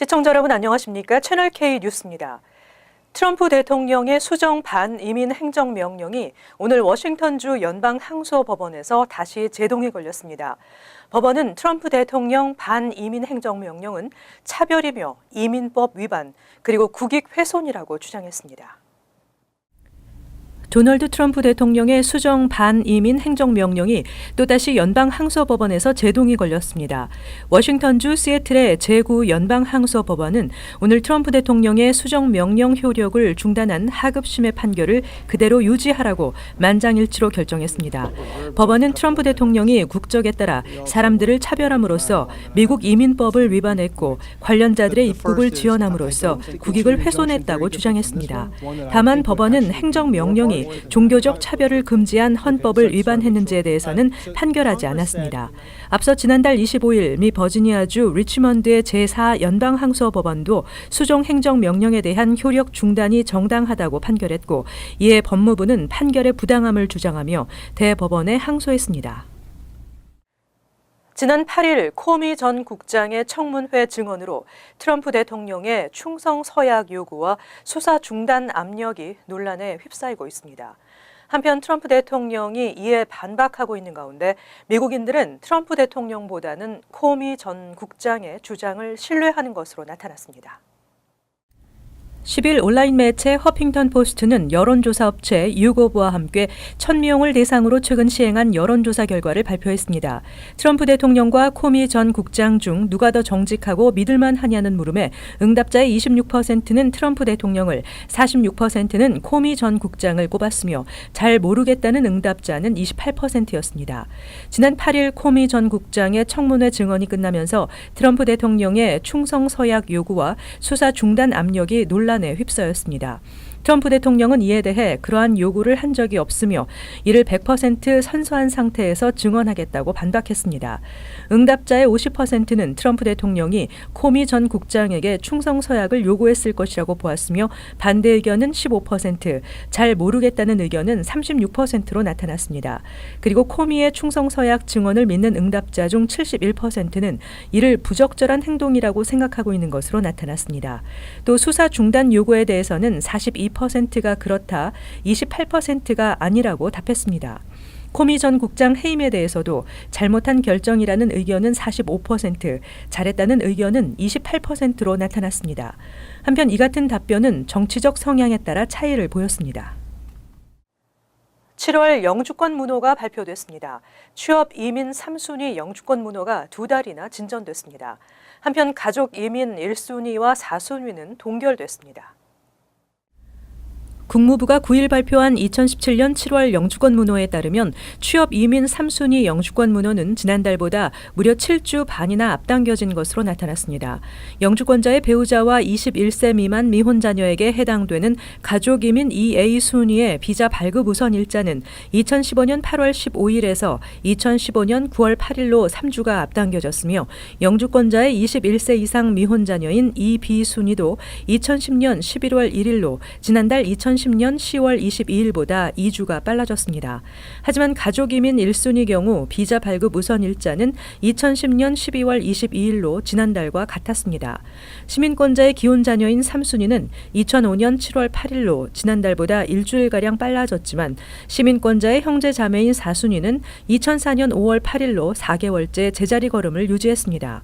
시청자 여러분 안녕하십니까? 채널K 뉴스입니다. 트럼프 대통령의 수정 반이민 행정명령이 오늘 워싱턴주 연방항소법원에서 다시 제동이 걸렸습니다. 법원은 트럼프 대통령 반이민 행정명령은 차별이며 이민법 위반 그리고 국익 훼손이라고 주장했습니다. 도널드 트럼프 대통령의 수정 반이민 행정명령이 또다시 연방항소법원에서 제동이 걸렸습니다. 워싱턴주 시애틀의 제9 연방항소법원은 오늘 트럼프 대통령의 수정 명령 효력을 중단한 하급심의 판결을 그대로 유지하라고 만장일치로 결정했습니다. 법원은 트럼프 대통령이 국적에 따라 사람들을 차별함으로써 미국 이민법을 위반했고 관련자들의 입국을 지연함으로써 국익을 훼손했다고 주장했습니다. 다만 법원은 행정명령이 종교적 차별을 금지한 헌법을 위반했는지에 대해서는 판결하지 않았습니다. 앞서 지난달 25일 미 버지니아주 리치먼드의 제4 연방항소법원도 수정 행정명령에 대한 효력 중단이 정당하다고 판결했고 이에 법무부는 판결의 부당함을 주장하며 대법원에 항소했습니다. 지난 8일 코미 전 국장의 청문회 증언으로 트럼프 대통령의 충성 서약 요구와 수사 중단 압력이 논란에 휩싸이고 있습니다. 한편 트럼프 대통령이 이에 반박하고 있는 가운데 미국인들은 트럼프 대통령보다는 코미 전 국장의 주장을 신뢰하는 것으로 나타났습니다. 10일 온라인 매체 허핑턴 포스트는 여론조사 업체 유고브와 함께 1000명을 대상으로 최근 시행한 여론조사 결과를 발표했습니다. 트럼프 대통령과 코미 전 국장 중 누가 더 정직하고 믿을만 하냐는 물음에 응답자의 26%는 트럼프 대통령을, 46%는 코미 전 국장을 꼽았으며 잘 모르겠다는 응답자는 28%였습니다. 지난 8일 코미 전 국장의 청문회 증언이 끝나면서 트럼프 대통령의 충성 서약 요구와 수사 중단 압력이 논란에 휩싸였습니다. 트럼프 대통령은 이에 대해 그러한 요구를 한 적이 없으며 이를 100% 선서한 상태에서 증언하겠다고 반박했습니다. 응답자의 50%는 트럼프 대통령이 코미 전 국장에게 충성 서약을 요구했을 것이라고 보았으며 반대 의견은 15%, 잘 모르겠다는 의견은 36%로 나타났습니다. 그리고 코미의 충성 서약 증언을 믿는 응답자 중 71%는 이를 부적절한 행동이라고 생각하고 있는 것으로 나타났습니다. 또 수사 중단 요구에 대해서는 42%가 그렇다, 28%가 아니라고 답했습니다. 코미 전 국장 해임에 대해서도 잘못한 결정이라는 의견은 45%, 잘했다는 의견은 28%로 나타났습니다. 한편 이 같은 답변은 정치적 성향에 따라 차이를 보였습니다. 7월 영주권 문호가 발표됐습니다. 취업 이민 3순위 영주권 문호가 2달이나 진전됐습니다. 한편 가족 이민 1순위와 4순위는 동결됐습니다. 국무부가 9일 발표한 2017년 7월 영주권 문호에 따르면 취업 이민 3순위 영주권 문호는 지난달보다 무려 7주 반이나 앞당겨진 것으로 나타났습니다. 영주권자의 배우자와 21세 미만 미혼 자녀에게 해당되는 가족 이민 2A 순위의 비자 발급 우선 일자는 2015년 8월 15일에서 2015년 9월 8일로 3주가 앞당겨졌으며 영주권자의 21세 이상 미혼 자녀인 2B 순위도 2010년 11월 1일로 지난달 2010년 10월 22일보다 2주가 빨라졌습니다. 하지만 가족이민 1순위 경우 비자 발급 우선 일자는 2010년 12월 22일로 지난달과 같았습니다. 시민권자의 기혼 자녀인 3순위는 2005년 7월 8일로 지난달보다 일주일가량 빨라졌지만 시민권자의 형제 자매인 4순위는 2004년 5월 8일로 4개월째 제자리 걸음을 유지했습니다.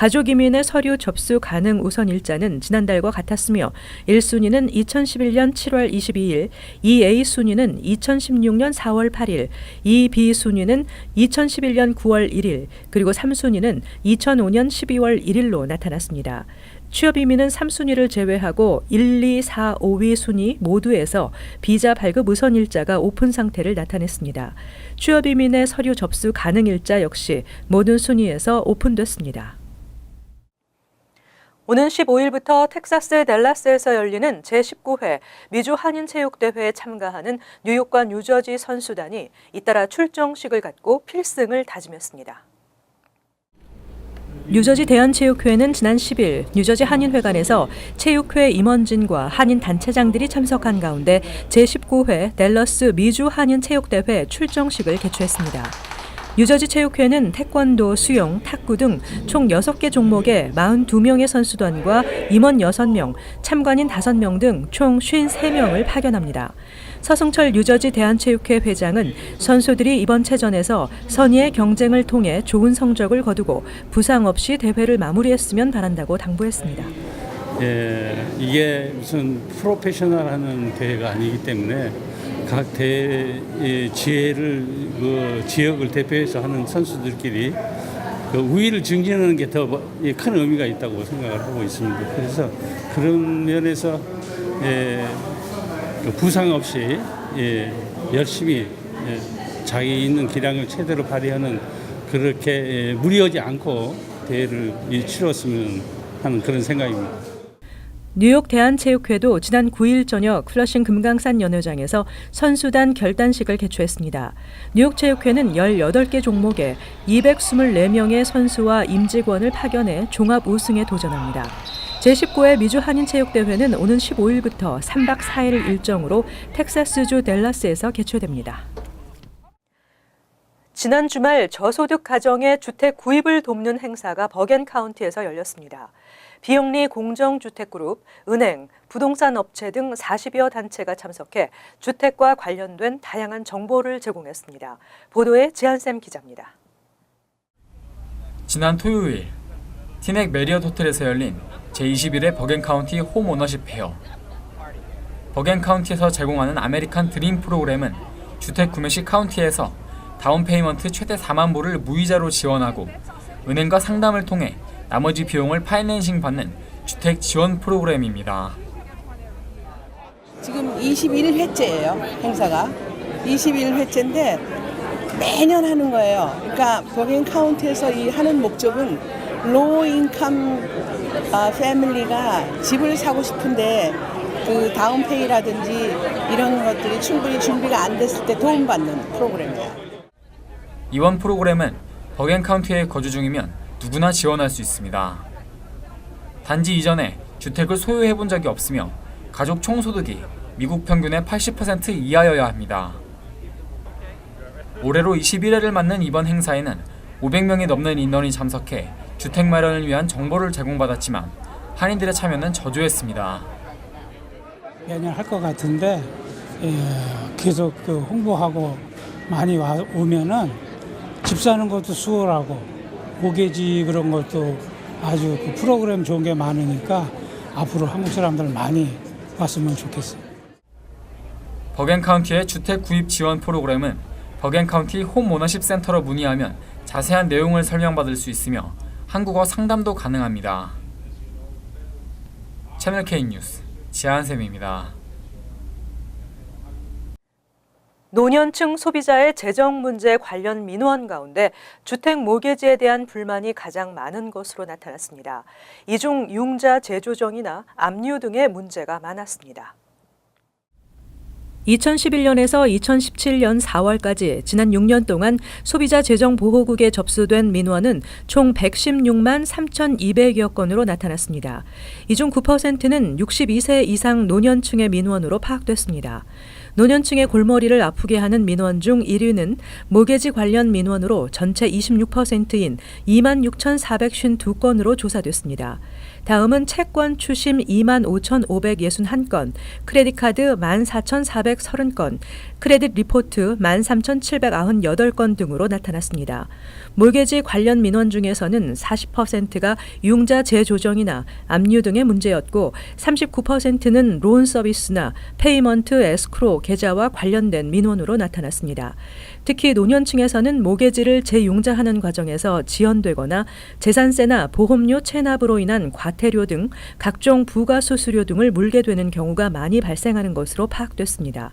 가족이민의 서류 접수 가능 우선 일자는 지난달과 같았으며 1순위는 2011년 7월 22일, 2A순위는 2016년 4월 8일, 2B순위는 2011년 9월 1일, 그리고 3순위는 2005년 12월 1일로 나타났습니다. 취업이민은 3순위를 제외하고 1, 2, 4, 5위 순위 모두에서 비자 발급 우선 일자가 오픈 상태를 나타냈습니다. 취업이민의 서류 접수 가능 일자 역시 모든 순위에서 오픈됐습니다. 오는 15일부터 텍사스 댈러스에서 열리는 제19회 미주 한인체육대회에 참가하는 뉴욕과 뉴저지 선수단이 잇따라 출정식을 갖고 필승을 다짐했습니다. 뉴저지 대한체육회는 지난 10일 뉴저지 한인회관에서 체육회 임원진과 한인 단체장들이 참석한 가운데 제19회 댈러스 미주 한인체육대회 출정식을 개최했습니다. 뉴저지 체육회는 태권도, 수영, 탁구 등 총 6개 종목에 42명의 선수단과 임원 6명, 참관인 5명 등 총 53명을 파견합니다. 서승철 뉴저지 대한체육회 회장은 선수들이 이번 체전에서 선의의 경쟁을 통해 좋은 성적을 거두고 부상 없이 대회를 마무리했으면 바란다고 당부했습니다. 이게 무슨 프로페셔널하는 대회가 아니기 때문에 각 대회 지혜를 지역을 대표해서 하는 선수들끼리 우위를 증진하는 게 더 큰 의미가 있다고 생각을 하고 있습니다. 그래서 그런 면에서 부상 없이 열심히 자기 있는 기량을 최대로 발휘하는 그렇게 무리하지 않고 대회를 치렀으면 하는 그런 생각입니다. 뉴욕 대한체육회도 지난 9일 저녁 플러싱 금강산 연회장에서 선수단 결단식을 개최했습니다. 뉴욕 체육회는 18개 종목에 224명의 선수와 임직원을 파견해 종합 우승에 도전합니다. 제19회 미주 한인체육대회는 오는 15일부터 3박 4일 일정으로 텍사스주 댈러스에서 개최됩니다. 지난 주말 저소득 가정의 주택 구입을 돕는 행사가 버겐카운티에서 열렸습니다. 비영리 공정주택그룹, 은행, 부동산 업체 등 40여 단체가 참석해 주택과 관련된 다양한 정보를 제공했습니다. 보도에 지한샘 기자입니다. 지난 토요일 티넥 메리엇 호텔에서 열린 제21회 버겐카운티 홈오너십 페어. 버겐카운티에서 제공하는 아메리칸 드림 프로그램은 주택 구매 시 카운티에서 다운페이먼트 최대 4만 불을 무이자로 지원하고 은행과 상담을 통해 나머지 비용을 파이낸싱 받는 주택 지원 프로그램입니다. 지금 21회째예요, 행사가. 21회째인데 매년 하는 거예요. 그러니까 버겐 카운티에서 이 하는 목적은 로우 인컴 패밀리가 집을 사고 싶은데 그 다운페이라든지 이런 것들이 충분히 준비가 안 됐을 때 도움받는 프로그램이에요. 이번 프로그램은 버겐 카운티에 거주 중이면 누구나 지원할 수 있습니다. 단지 이전에 주택을 소유해 본 적이 없으며 가족 총소득이 미국 평균의 80% 이하여야 합니다. 올해로 21회를 맞는 이번 행사에는 500명이 넘는 인원이 참석해 주택 마련을 위한 정보를 제공받았지만 한인들의 참여는 저조했습니다. 매년 할 것 같은데 계속 홍보하고 많이 오면은 집 사는 것도 수월하고 모기지 그런 것도 아주 프로그램 좋은 게 많으니까 앞으로 한국 사람들 많이 왔으면 좋겠어요. 버겐카운티의 주택 구입 지원 프로그램은 버겐카운티 홈오너십 센터로 문의하면 자세한 내용을 설명받을 수 있으며 한국어 상담도 가능합니다. 채널K 뉴스 지한샘입니다. 노년층 소비자의 재정 문제 관련 민원 가운데 주택 모기지에 대한 불만이 가장 많은 것으로 나타났습니다. 이 중 융자 재조정이나 압류 등의 문제가 많았습니다. 2011년에서 2017년 4월까지 지난 6년 동안 소비자 재정 보호국에 접수된 민원은 총 116만 3,200여 건으로 나타났습니다. 이 중 9%는 62세 이상 노년층의 민원으로 파악됐습니다. 노년층의 골머리를 아프게 하는 민원 중 1위는 모기지 관련 민원으로 전체 26%인 26,452건으로 조사됐습니다. 다음은 채권 추심 25,561건, 크레딧카드 14,430건, 크레딧 리포트 13,798건 등으로 나타났습니다. 몰개지 관련 민원 중에서는 40%가 융자 재조정이나 압류 등의 문제였고 39%는 론 서비스나 페이먼트 에스크로 계좌와 관련된 민원으로 나타났습니다. 특히 노년층에서는 모기지를 재융자하는 과정에서 지연되거나 재산세나 보험료 체납으로 인한 과태료 등 각종 부가 수수료 등을 물게 되는 경우가 많이 발생하는 것으로 파악됐습니다.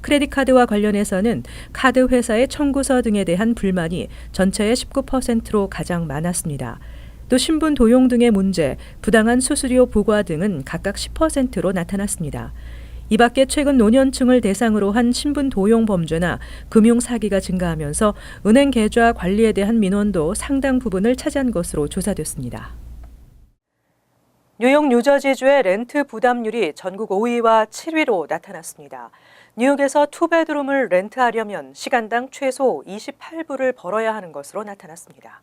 크레딧카드와 관련해서는 카드 회사의 청구서 등에 대한 불만이 전체의 19%로 가장 많았습니다. 또 신분 도용 등의 문제, 부당한 수수료 부과 등은 각각 10%로 나타났습니다. 이 밖에 최근 노년층을 대상으로 한 신분 도용 범죄나 금융 사기가 증가하면서 은행 계좌 관리에 대한 민원도 상당 부분을 차지한 것으로 조사됐습니다. 뉴욕 뉴저지주의 렌트 부담률이 전국 5위와 7위로 나타났습니다. 뉴욕에서 투베드룸을 렌트하려면 시간당 최소 28불을 벌어야 하는 것으로 나타났습니다.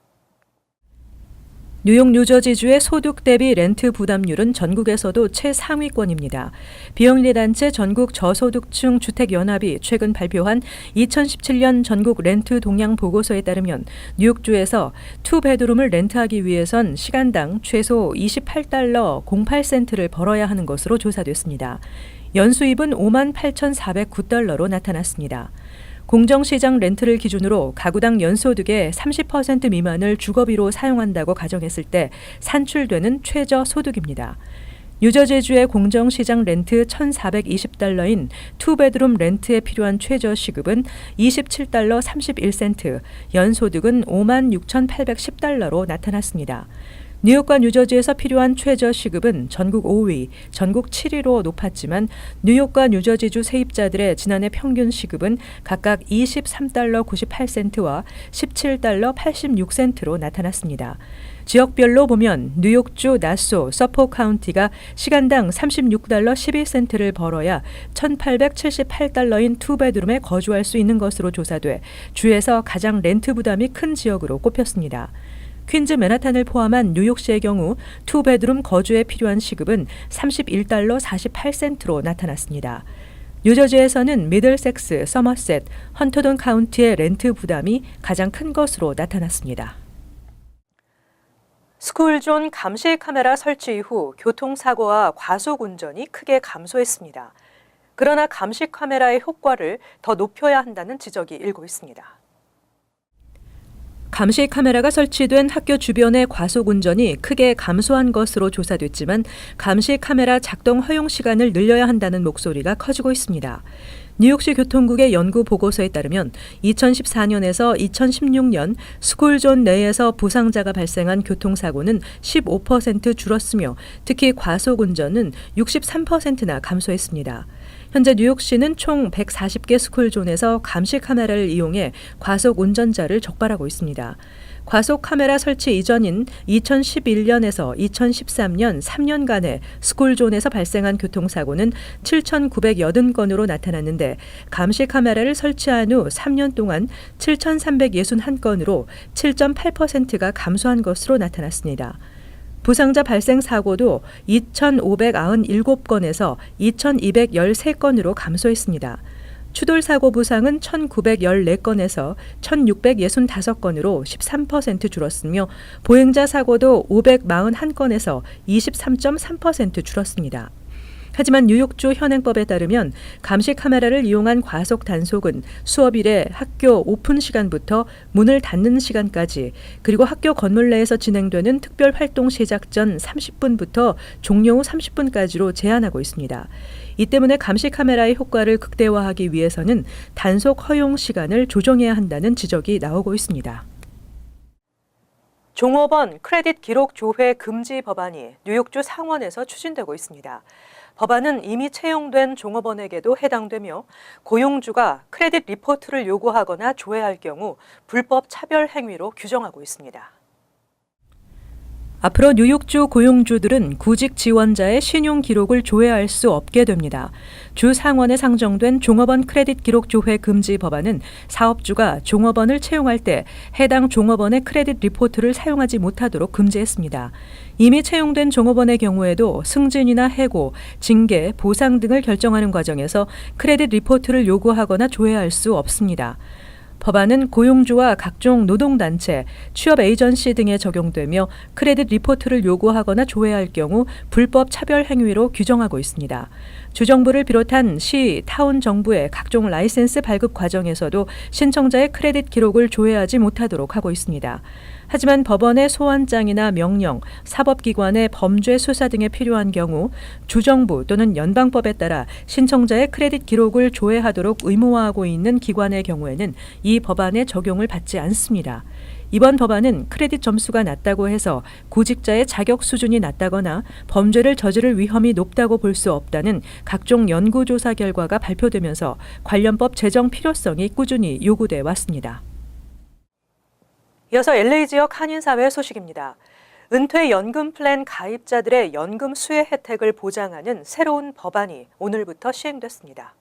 뉴욕 뉴저지주의 소득 대비 렌트 부담률은 전국에서도 최상위권입니다. 비영리 단체 전국 저소득층 주택연합이 최근 발표한 2017년 전국 렌트 동향 보고서에 따르면 뉴욕주에서 투베드룸을 렌트하기 위해선 시간당 최소 28달러 08센트를 벌어야 하는 것으로 조사됐습니다. 연수입은 58,409달러로 나타났습니다. 공정시장 렌트를 기준으로 가구당 연소득의 30% 미만을 주거비로 사용한다고 가정했을 때 산출되는 최저 소득입니다. 뉴저지주의 공정시장 렌트 1,420달러인 투베드룸 렌트에 필요한 최저 시급은 27달러 31센트, 연소득은 56,810달러로 나타났습니다. 뉴욕과 뉴저지에서 필요한 최저 시급은 전국 5위, 전국 7위로 높았지만 뉴욕과 뉴저지주 세입자들의 지난해 평균 시급은 각각 23달러 98센트와 17달러 86센트로 나타났습니다. 지역별로 보면 뉴욕주 나소, 서포 카운티가 시간당 36달러 12센트를 벌어야 1,878달러인 투베드룸에 거주할 수 있는 것으로 조사돼 주에서 가장 렌트 부담이 큰 지역으로 꼽혔습니다. 퀸즈 맨하탄을 포함한 뉴욕시의 경우 투베드룸 거주에 필요한 시급은 31달러 48센트로 나타났습니다. 뉴저지에서는 미들섹스, 서머셋, 헌터돈 카운티의 렌트 부담이 가장 큰 것으로 나타났습니다. 스쿨존 감시 카메라 설치 이후 교통사고와 과속 운전이 크게 감소했습니다. 그러나 감시 카메라의 효과를 더 높여야 한다는 지적이 일고 있습니다. 감시 카메라가 설치된 학교 주변의 과속 운전이 크게 감소한 것으로 조사됐지만 감시 카메라 작동 허용 시간을 늘려야 한다는 목소리가 커지고 있습니다. 뉴욕시 교통국의 연구 보고서에 따르면 2014년에서 2016년 스쿨존 내에서 부상자가 발생한 교통사고는 15% 줄었으며 특히 과속 운전은 63%나 감소했습니다. 현재 뉴욕시는 총 140개 스쿨존에서 감시 카메라를 이용해 과속 운전자를 적발하고 있습니다. 과속 카메라 설치 이전인 2011년에서 2013년 3년간의 스쿨존에서 발생한 교통사고는 7,980건으로 나타났는데 감시 카메라를 설치한 후 3년 동안 7,361건으로 7.8%가 감소한 것으로 나타났습니다. 부상자 발생 사고도 2,597건에서 2,213건으로 감소했습니다. 추돌사고 부상은 1,914건에서 1,665건으로 13% 줄었으며 보행자 사고도 541건에서 23.3% 줄었습니다. 하지만 뉴욕주 현행법에 따르면 감시 카메라를 이용한 과속 단속은 수업일에 학교 오픈 시간부터 문을 닫는 시간까지 그리고 학교 건물 내에서 진행되는 특별 활동 시작 전 30분부터 종료 후 30분까지로 제한하고 있습니다. 이 때문에 감시 카메라의 효과를 극대화하기 위해서는 단속 허용 시간을 조정해야 한다는 지적이 나오고 있습니다. 종업원 크레딧 기록 조회 금지 법안이 뉴욕주 상원에서 추진되고 있습니다. 법안은 이미 채용된 종업원에게도 해당되며 고용주가 크레딧 리포트를 요구하거나 조회할 경우 불법 차별 행위로 규정하고 있습니다. 앞으로 뉴욕주 고용주들은 구직 지원자의 신용 기록을 조회할 수 없게 됩니다. 주 상원에 상정된 종업원 크레딧 기록 조회 금지 법안은 사업주가 종업원을 채용할 때 해당 종업원의 크레딧 리포트를 사용하지 못하도록 금지했습니다. 이미 채용된 종업원의 경우에도 승진이나 해고, 징계, 보상 등을 결정하는 과정에서 크레딧 리포트를 요구하거나 조회할 수 없습니다. 법안은 고용주와 각종 노동단체, 취업 에이전시 등에 적용되며 크레딧 리포트를 요구하거나 조회할 경우 불법 차별 행위로 규정하고 있습니다. 주정부를 비롯한 시, 타운 정부의 각종 라이센스 발급 과정에서도 신청자의 크레딧 기록을 조회하지 못하도록 하고 있습니다. 하지만 법원의 소환장이나 명령, 사법기관의 범죄 수사 등에 필요한 경우 주정부 또는 연방법에 따라 신청자의 크레딧 기록을 조회하도록 의무화하고 있는 기관의 경우에는 이 법안의 적용을 받지 않습니다. 이번 법안은 크레딧 점수가 낮다고 해서 구직자의 자격 수준이 낮다거나 범죄를 저지를 위험이 높다고 볼 수 없다는 각종 연구조사 결과가 발표되면서 관련법 제정 필요성이 꾸준히 요구돼 왔습니다. 이어서 LA 지역 한인사회 소식입니다. 은퇴연금 플랜 가입자들의 연금 수혜 혜택을 보장하는 새로운 법안이 오늘부터 시행됐습니다.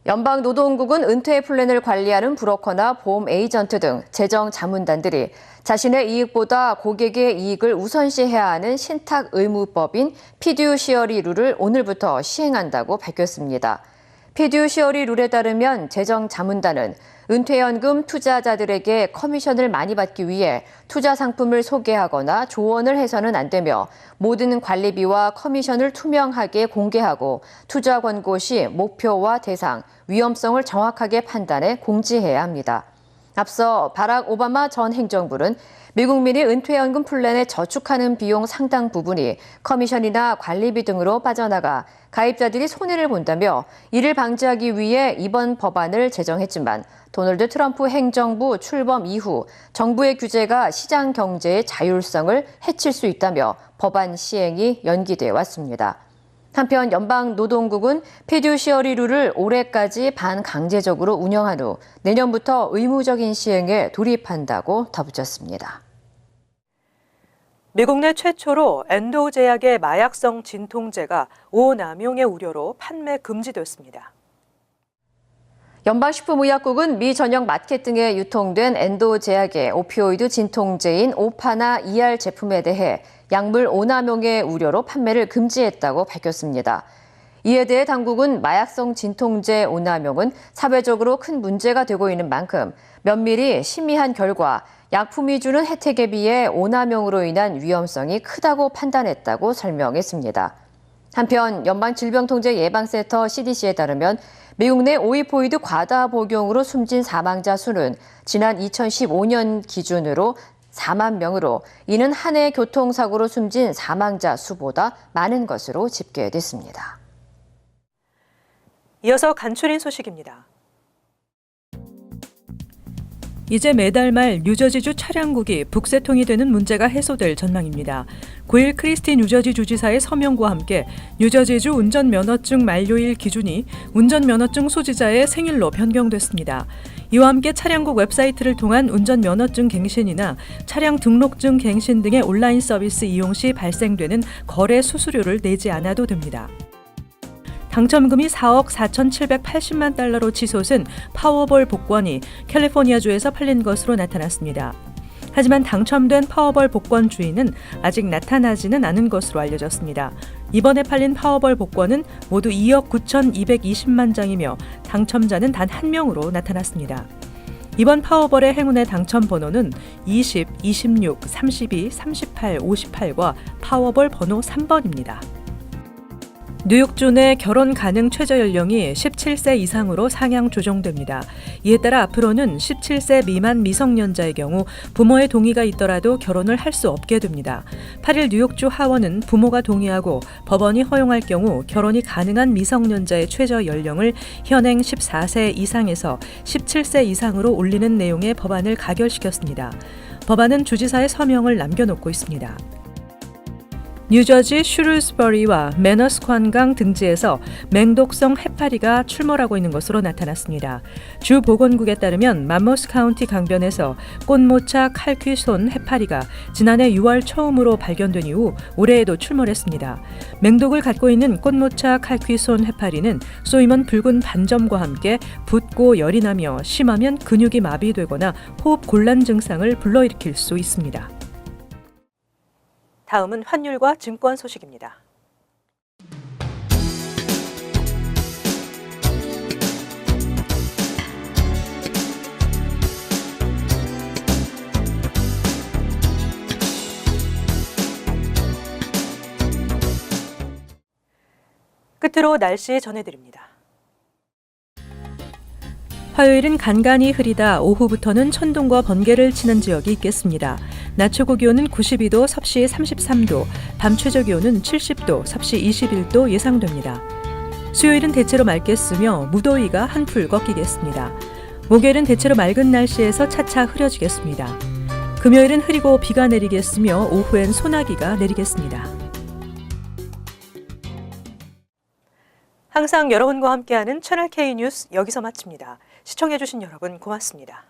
연방노동국은 은퇴 플랜을 관리하는 브로커나 보험 에이전트 등 재정 자문단들이 자신의 이익보다 고객의 이익을 우선시해야 하는 신탁 의무법인 피듀시어리 룰을 오늘부터 시행한다고 밝혔습니다. 피듀시어리 룰에 따르면 재정 자문단은 은퇴연금 투자자들에게 커미션을 많이 받기 위해 투자 상품을 소개하거나 조언을 해서는 안 되며 모든 관리비와 커미션을 투명하게 공개하고 투자 권고 시 목표와 대상, 위험성을 정확하게 판단해 공지해야 합니다. 앞서 바락 오바마 전 행정부는 미국민이 은퇴연금 플랜에 저축하는 비용 상당 부분이 커미션이나 관리비 등으로 빠져나가 가입자들이 손해를 본다며 이를 방지하기 위해 이번 법안을 제정했지만 도널드 트럼프 행정부 출범 이후 정부의 규제가 시장 경제의 자율성을 해칠 수 있다며 법안 시행이 연기돼 왔습니다. 한편 연방노동국은 피듀시어리 룰을 올해까지 반강제적으로 운영한 후 내년부터 의무적인 시행에 돌입한다고 덧붙였습니다. 미국 내 최초로 엔도 제약의 마약성 진통제가 오남용의 우려로 판매 금지됐습니다. 연방식품의약국은 미 전역 마켓 등에 유통된 엔도 제약의 오피오이드 진통제인 오파나 ER 제품에 대해 약물 오남용의 우려로 판매를 금지했다고 밝혔습니다. 이에 대해 당국은 마약성 진통제 오남용은 사회적으로 큰 문제가 되고 있는 만큼 면밀히 심의한 결과 약품이 주는 혜택에 비해 오남용으로 인한 위험성이 크다고 판단했다고 설명했습니다. 한편 연방질병통제예방센터 CDC에 따르면 미국 내 오이포이드 과다 복용으로 숨진 사망자 수는 지난 2015년 기준으로 4만 명으로 이는 한 해 교통사고로 숨진 사망자 수보다 많은 것으로 집계됐습니다. 이어서 간추린 소식입니다. 이제 매달 말 뉴저지주 차량국이 북새통이 되는 문제가 해소될 전망입니다. 9일 크리스티 뉴저지 주지사의 서명과 함께 뉴저지주 운전면허증 만료일 기준이 운전면허증 소지자의 생일로 변경됐습니다. 이와 함께 차량국 웹사이트를 통한 운전면허증 갱신이나 차량 등록증 갱신 등의 온라인 서비스 이용 시 발생되는 거래 수수료를 내지 않아도 됩니다. 당첨금이 4억 4,780만 달러로 치솟은 파워볼 복권이 캘리포니아주에서 팔린 것으로 나타났습니다. 하지만 당첨된 파워볼 복권 주인은 아직 나타나지는 않은 것으로 알려졌습니다. 이번에 팔린 파워볼 복권은 모두 2억 9,220만 장이며 당첨자는 단 한 명으로 나타났습니다. 이번 파워볼의 행운의 당첨 번호는 20, 26, 32, 38, 58과 파워볼 번호 3번입니다. 뉴욕주 내 결혼 가능 최저 연령이 17세 이상으로 상향 조정됩니다. 이에 따라 앞으로는 17세 미만 미성년자의 경우 부모의 동의가 있더라도 결혼을 할 수 없게 됩니다. 8일 뉴욕주 하원은 부모가 동의하고 법원이 허용할 경우 결혼이 가능한 미성년자의 최저 연령을 현행 14세 이상에서 17세 이상으로 올리는 내용의 법안을 가결시켰습니다. 법안은 주지사의 서명을 남겨놓고 있습니다. 뉴저지 슈루스버리와 매너스관강 등지에서 맹독성 해파리가 출몰하고 있는 것으로 나타났습니다. 주 보건국에 따르면 맘모스 카운티 강변에서 꽃모차 칼퀴손 해파리가 지난해 6월 처음으로 발견된 이후 올해에도 출몰했습니다. 맹독을 갖고 있는 꽃모차 칼퀴손 해파리는 쏘이면 붉은 반점과 함께 붓고 열이 나며 심하면 근육이 마비되거나 호흡 곤란 증상을 불러일으킬 수 있습니다. 다음은 환율과 증권 소식입니다. 끝으로 날씨 전해드립니다. 화요일은 간간히 흐리다 오후부터는 천둥과 번개를 치는 지역이 있겠습니다. 낮 최고 기온은 92도, 섭씨 33도, 밤 최저 기온은 70도, 섭씨 21도 예상됩니다. 수요일은 대체로 맑겠으며 무더위가 한풀 꺾이겠습니다. 목요일은 대체로 맑은 날씨에서 차차 흐려지겠습니다. 금요일은 흐리고 비가 내리겠으며 오후엔 소나기가 내리겠습니다. 항상 여러분과 함께하는 채널K 뉴스 여기서 마칩니다. 시청해주신 여러분 고맙습니다.